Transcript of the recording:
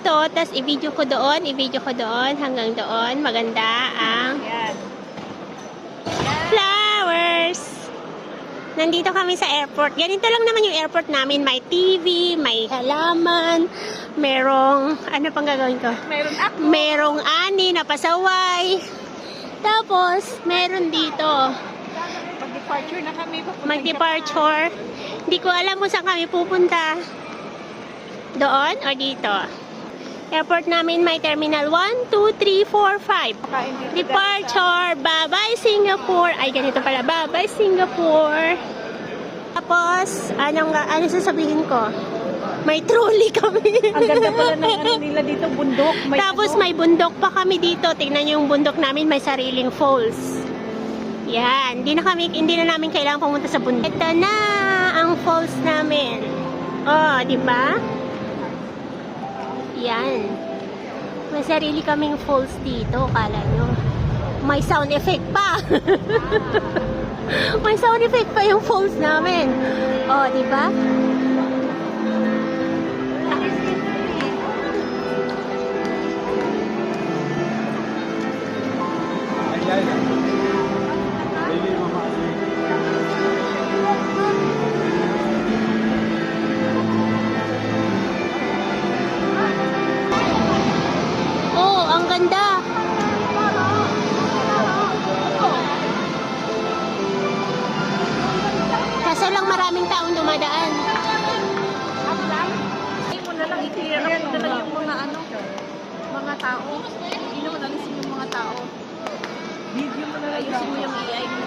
dito, tapos i-video ko doon, hanggang doon. Maganda ang flowers. Nandito kami sa airport. Ganito lang naman yung airport namin. May TV, may halaman, merong, ano pang gagawin ko? Merong ani na pasaway. Tapos, meron dito. Mag-departure na kami. Mag-departure. Hindi ko alam kung saan kami pupunta. Doon o dito? Airport namin may terminal 1, 2, 3, 4, 5. Departure. Bye-bye Singapore. Ay, ganito pala. Bye-bye Singapore. Tapos, ano sasabihin ko? May trolley kami. Ang ganda pala ng ano nila dito, bundok. Tapos may bundok pa kami dito. Tingnan niyo yung bundok namin, may sariling falls. Yan, hindi na namin kailangan pumunta sa bundok. Ito na ang falls namin. Oh, di ba? Yan. May sarili kaming falls dito, kala nyo. May sound effect pa. May sound effect pa yung falls namin. Oh, di ba? Oh, ang ganda. Kaso lang maraming taong dumadaan. Hindi mo na lang i-clear up na lang yung mga tao. Hindi naman alisin yung mga tao. Video mo na lang. Ayusin mo yung AI mo.